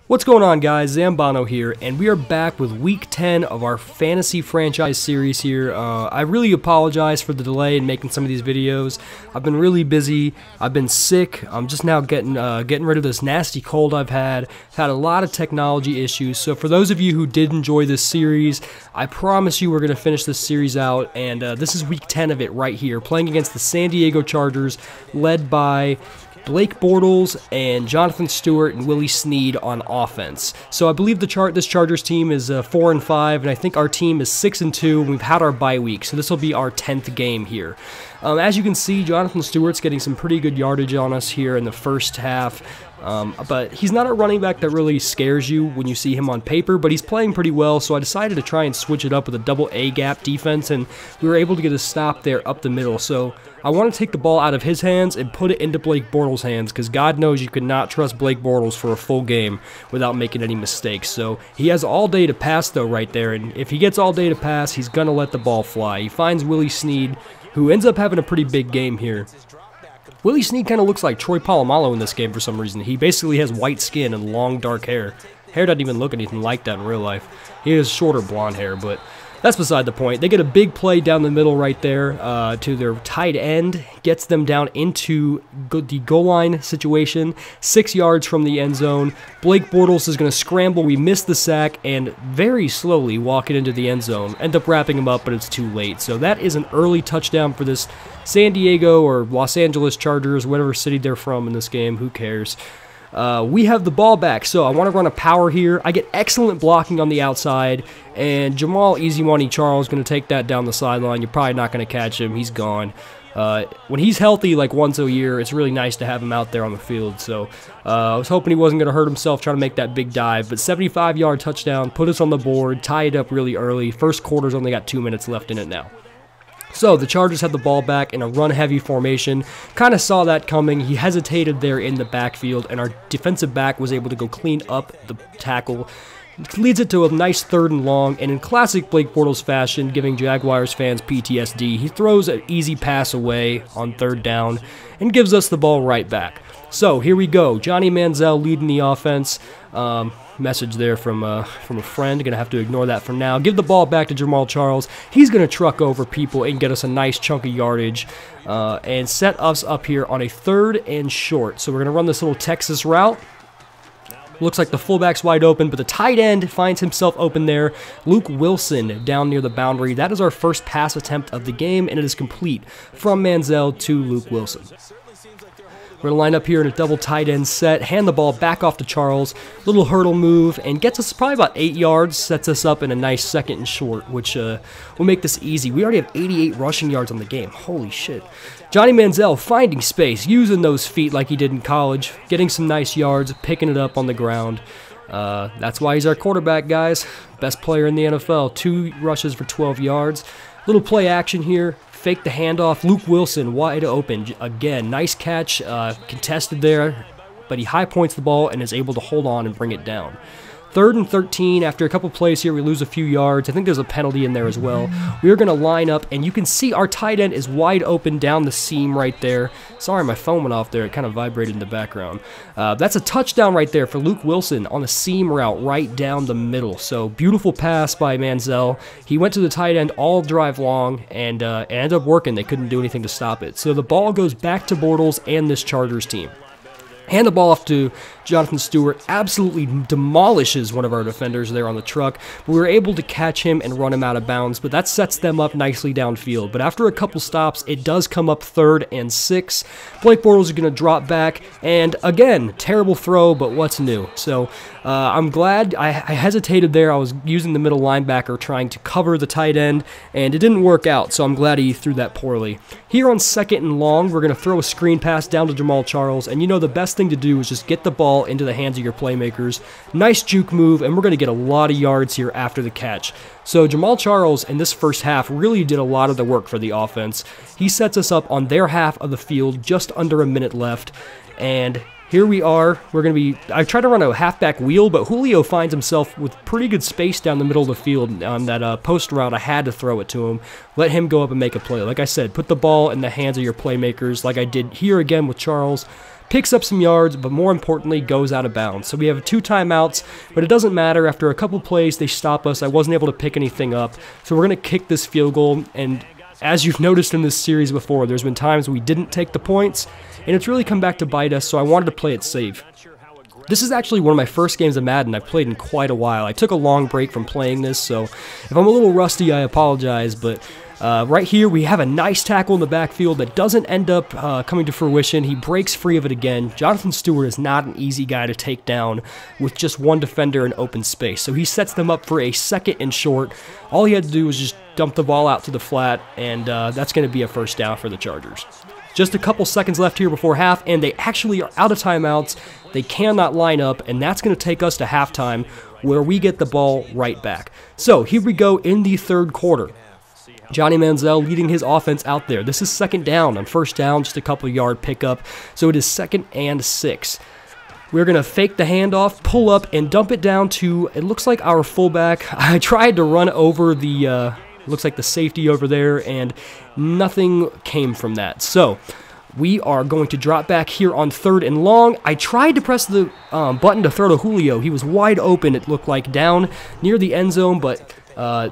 What's going on, guys? Zanbono here, and we are back with week 10 of our fantasy franchise series here. I really apologize for the delay in making some of these videos. I've been really busy. I've been sick. I'm just now getting rid of this nasty cold I've had. I've had a lot of technology issues. So for those of you who did enjoy this series, I promise you we're going to finish this series out, and this is week 10 of it right here, playing against the San Diego Chargers, led by Blake Bortles and Jonathan Stewart and Willie Snead on offense. So I believe this Chargers team is 4-5, and I think our team is 6-2. And we've had our bye week, so this will be our 10th game here. As you can see, Jonathan Stewart's getting some pretty good yardage on us here in the first half. But he's not a running back that really scares you when you see him on paper, but he's playing pretty well, so I decided to try and switch it up with a double A gap defense, and we were able to get a stop there up the middle. So I want to take the ball out of his hands and put it into Blake Bortles' hands, because God knows you could not trust Blake Bortles for a full game without making any mistakes. So he has all day to pass, though, right there, and if he gets all day to pass, he's going to let the ball fly. He finds Willie Snead, who ends up having a pretty big game here. Willie Snead kind of looks like Troy Polamalu in this game for some reason. He basically has white skin and long dark hair. Hair doesn't even look anything like that in real life. He has shorter blonde hair, but that's beside the point. They get a big play down the middle right there to their tight end. Gets them down into the goal line situation. 6 yards from the end zone. Blake Bortles is going to scramble. We miss the sack and very slowly walk it into the end zone. End up wrapping him up, but it's too late. So that is an early touchdown for this San Diego or Los Angeles Chargers, whatever city they're from in this game. Who cares? We have the ball back, so I want to run a power here. I get excellent blocking on the outside, and Jamal Easy Money Charles is going to take that down the sideline. You're probably not going to catch him. He's gone. When he's healthy, like once a year, it's really nice to have him out there on the field. So I was hoping he wasn't going to hurt himself trying to make that big dive, but 75-yard touchdown, put us on the board, tie it up really early. First quarter's only got 2 minutes left in it now. So the Chargers had the ball back in a run-heavy formation. Kind of saw that coming. He hesitated there in the backfield, and our defensive back was able to go clean up the tackle. It leads it to a nice 3rd and long, and in classic Blake Bortles fashion, giving Jaguars fans PTSD, he throws an easy pass away on 3rd down and gives us the ball right back. So here we go. Johnny Manziel leading the offense. Message there from a friend. Gonna have to ignore that for now. Give the ball back to Jamal Charles. He's gonna truck over people and get us a nice chunk of yardage and set us up here on a 3rd and short. So we're gonna run this little Texas route. Looks like the fullback's wide open, but the tight end finds himself open there. Luke Wilson down near the boundary. That is our first pass attempt of the game, and it is complete from Manziel to Luke Wilson. We're going to line up here in a double tight end set, hand the ball back off to Charles, little hurdle move, and gets us probably about 8 yards, sets us up in a nice 2nd and short, which will make this easy. We already have 88 rushing yards on the game. Holy shit. Johnny Manziel finding space, using those feet like he did in college, getting some nice yards, picking it up on the ground. That's why he's our quarterback, guys. Best player in the NFL. 2 rushes for 12 yards. Little play action here. Fake the handoff. Luke Wilson wide open. Again, nice catch. Contested there, but he high points the ball and is able to hold on and bring it down. 3rd and 13. After a couple plays here, we lose a few yards. I think there's a penalty in there as well. We're going to line up, and you can see our tight end is wide open down the seam right there. Sorry, my phone went off there. It kind of vibrated in the background. That's a touchdown right there for Luke Wilson on the seam route right down the middle. So beautiful pass by Manziel. He went to the tight end all drive long and ended up working. They couldn't do anything to stop it. So the ball goes back to Bortles and this Chargers team. Hand the ball off to Jonathan Stewart, absolutely demolishes one of our defenders there on the truck. But we were able to catch him and run him out of bounds, but that sets them up nicely downfield. But after a couple stops, it does come up 3rd and 6. Blake Bortles is going to drop back, and again, terrible throw, but what's new? So I'm glad I hesitated there. I was using the middle linebacker trying to cover the tight end, and it didn't work out, so I'm glad he threw that poorly. Here on 2nd and long, we're going to throw a screen pass down to Jamal Charles, and you know the best thing to do is just get the ball into the hands of your playmakers. Nice juke move, and we're going to get a lot of yards here after the catch. So Jamal Charles in this first half really did a lot of the work for the offense. He sets us up on their half of the field, just under a minute left, and here we are. We're going to be, I tried to run a halfback wheel, but Julio finds himself with pretty good space down the middle of the field on that post route. I had to throw it to him. Let him go up and make a play. Like I said, put the ball in the hands of your playmakers like I did here again with Charles. picks up some yards, but more importantly, goes out of bounds. So we have 2 timeouts, but it doesn't matter. After a couple plays, they stop us. I wasn't able to pick anything up, so we're going to kick this field goal. And as you've noticed in this series before, there's been times we didn't take the points, and it's really come back to bite us, so I wanted to play it safe. This is actually one of my first games of Madden I've played in quite a while. I took a long break from playing this, so if I'm a little rusty, I apologize, but right here we have a nice tackle in the backfield that doesn't end up coming to fruition. He breaks free of it again. Jonathan Stewart is not an easy guy to take down with just one defender in open space, so he sets them up for a 2nd and short. All he had to do was just dump the ball out to the flat, and that's going to be a first down for the Chargers. Just a couple seconds left here before half, and they actually are out of timeouts. They cannot line up, and that's going to take us to halftime, where we get the ball right back. So here we go in the 3rd quarter. Johnny Manziel leading his offense out there. This is 2nd down. On 1st down, just a couple yard pickup. So it is 2nd and 6. We're going to fake the handoff, pull up, and dump it down to, it looks like our fullback. I tried to run over the, looks like the safety over there, and nothing came from that. So we are going to drop back here on 3rd and long. I tried to press the button to throw to Julio. He was wide open, it looked like, down near the end zone, but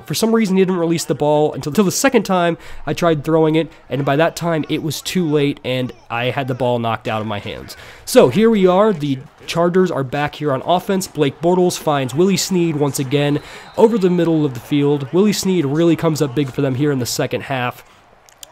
for some reason he didn't release the ball until the 2nd time I tried throwing it, and by that time it was too late and I had the ball knocked out of my hands. So here we are, the Chargers are back here on offense. Blake Bortles finds Willie Snead once again over the middle of the field. Willie Snead really comes up big for them here in the 2nd half.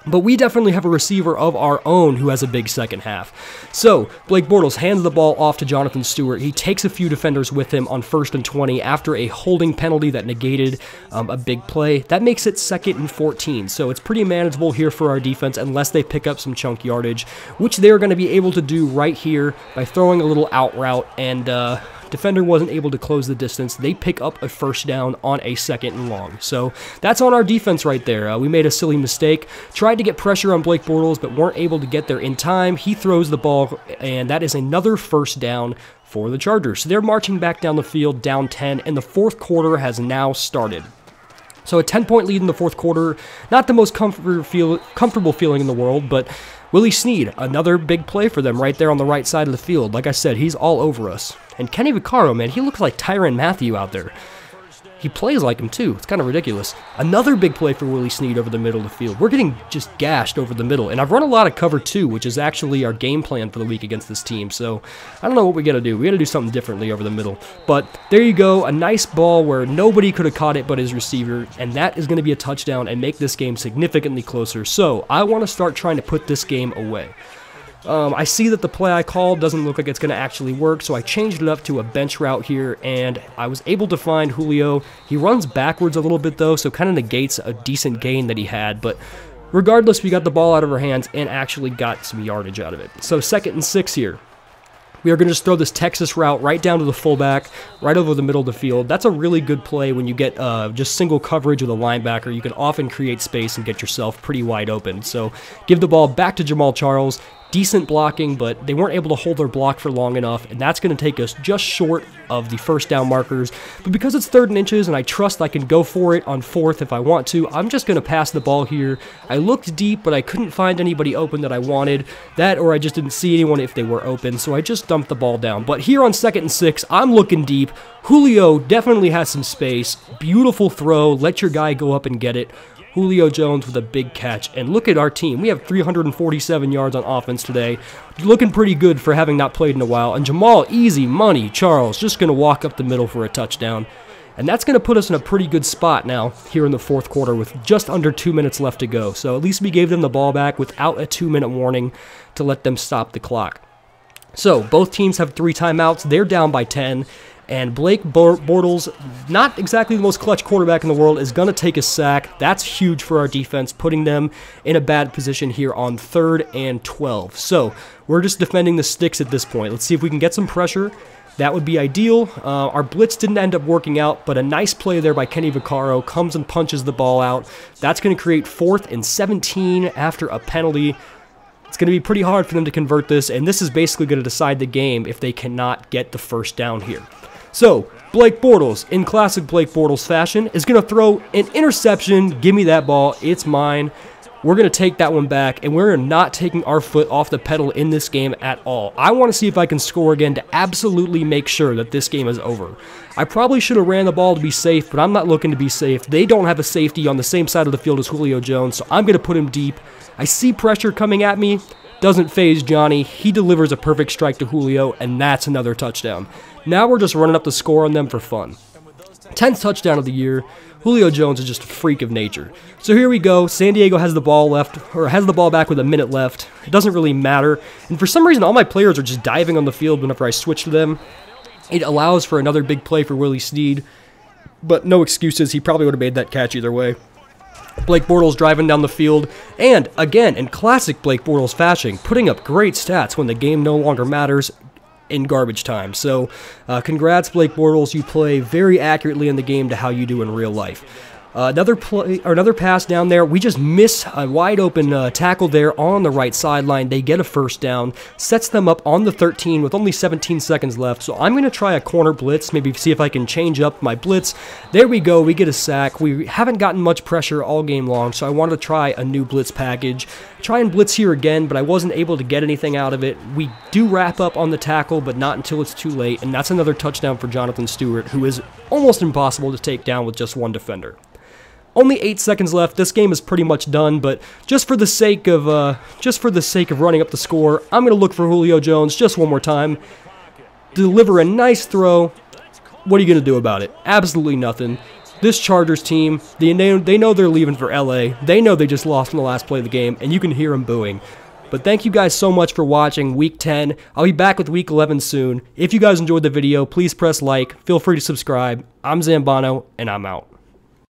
But we definitely have a receiver of our own who has a big 2nd half. So, Blake Bortles hands the ball off to Jonathan Stewart. He takes a few defenders with him on 1st and 20 after a holding penalty that negated a big play. That makes it 2nd and 14. So it's pretty manageable here for our defense unless they pick up some chunk yardage, which they're going to be able to do right here by throwing a little out route, and defender wasn't able to close the distance. They pick up a 1st down on a 2nd and long. So that's on our defense right there. We made a silly mistake. Tried to get pressure on Blake Bortles, but weren't able to get there in time. He throws the ball, and that is another 1st down for the Chargers. So they're marching back down the field, down 10, and the 4th quarter has now started. So a 10-point lead in the 4th quarter. Not the most comfortable feeling in the world, but Willie Snead, another big play for them right there on the right side of the field. Like I said, he's all over us. And Kenny Vaccaro, man, he looks like Tyrann Mathieu out there. He plays like him, too. It's kind of ridiculous. Another big play for Willie Snead over the middle of the field. We're getting just gashed over the middle. And I've run a lot of cover 2, which is actually our game plan for the week against this team. So I don't know what we got to do. We got to do something differently over the middle. But there you go. A nice ball where nobody could have caught it but his receiver. And that is going to be a touchdown and make this game significantly closer. So I want to start trying to put this game away. I see that the play I called doesn't look like it's going to actually work, so I changed it up to a bench route here, and I was able to find Julio. He runs backwards a little bit, though, so kind of negates a decent gain that he had, but regardless, we got the ball out of our hands and actually got some yardage out of it. So 2nd and 6 here. We are going to just throw this Texas route right down to the fullback, right over the middle of the field. That's a really good play when you get just single coverage with a linebacker. You can often create space and get yourself pretty wide open. So give the ball back to Jamal Charles. Decent blocking, but they weren't able to hold their block for long enough, and that's going to take us just short of the 1st down markers. But because it's 3rd and inches, and I trust I can go for it on 4th if I want to, I'm just going to pass the ball here. I looked deep, but I couldn't find anybody open that I wanted. That, or I just didn't see anyone if they were open, so I just dumped the ball down. But here on 2nd and 6, I'm looking deep. Julio definitely has some space. Beautiful throw. Let your guy go up and get it. Julio Jones with a big catch. And look at our team. We have 347 yards on offense today. Looking pretty good for having not played in a while. And Jamal, easy money. Charles just going to walk up the middle for a touchdown. And that's going to put us in a pretty good spot now here in the 4th quarter with just under 2 minutes left to go. So at least we gave them the ball back without a 2-minute warning to let them stop the clock. So both teams have 3 timeouts. They're down by 10. And Blake Bortles, not exactly the most clutch quarterback in the world, is going to take a sack. That's huge for our defense, putting them in a bad position here on 3rd and 12. So we're just defending the sticks at this point. Let's see if we can get some pressure. That would be ideal. Our blitz didn't end up working out, but a nice play there by Kenny Vaccaro comes and punches the ball out. That's going to create 4th and 17 after a penalty. It's going to be pretty hard for them to convert this, and this is basically going to decide the game if they cannot get the 1st down here. So, Blake Bortles, in classic Blake Bortles fashion, is going to throw an interception. Give me that ball. It's mine. we're going to take that one back, and we're not taking our foot off the pedal in this game at all. I want to see if I can score again to absolutely make sure that this game is over. I probably should have ran the ball to be safe, but I'm not looking to be safe. They don't have a safety on the same side of the field as Julio Jones, so I'm going to put him deep. I see pressure coming at me. Doesn't phase Johnny. He delivers a perfect strike to Julio, and that's another touchdown. Now we're just running up the score on them for fun. 10th touchdown of the year. Julio Jones is just a freak of nature. So here we go. San Diego has the ball left, or has the ball back with a minute left. It doesn't really matter. And for some reason, all my players are just diving on the field whenever I switch to them. It allows for another big play for Willie Snead, but no excuses. He probably would have made that catch either way. Blake Bortles driving down the field, and again, in classic Blake Bortles fashion, putting up great stats when the game no longer matters in garbage time. So, congrats, Blake Bortles. You play very accurately in the game to how you do in real life. Another play, or another pass down there. We just miss a wide open tackle there on the right sideline. They get a first down, sets them up on the 13 with only 17 seconds left. So I'm going to try a corner blitz, maybe see if I can change up my blitz. There we go. We get a sack. We haven't gotten much pressure all game long, so I wanted to try a new blitz package. Try and blitz here again, but I wasn't able to get anything out of it. We do wrap up on the tackle, but not until it's too late, and that's another touchdown for Jonathan Stewart, who is almost impossible to take down with just one defender. Only 8 seconds left. This game is pretty much done, but just for the sake of running up the score, I'm going to look for Julio Jones just one more time. Deliver a nice throw. What are you going to do about it? Absolutely nothing. This Chargers team, they know they're leaving for LA. They know they just lost in the last play of the game, and you can hear them booing. But thank you guys so much for watching Week 10. I'll be back with Week 11 soon. If you guys enjoyed the video, please press like. Feel free to subscribe. I'm Zanbono, and I'm out.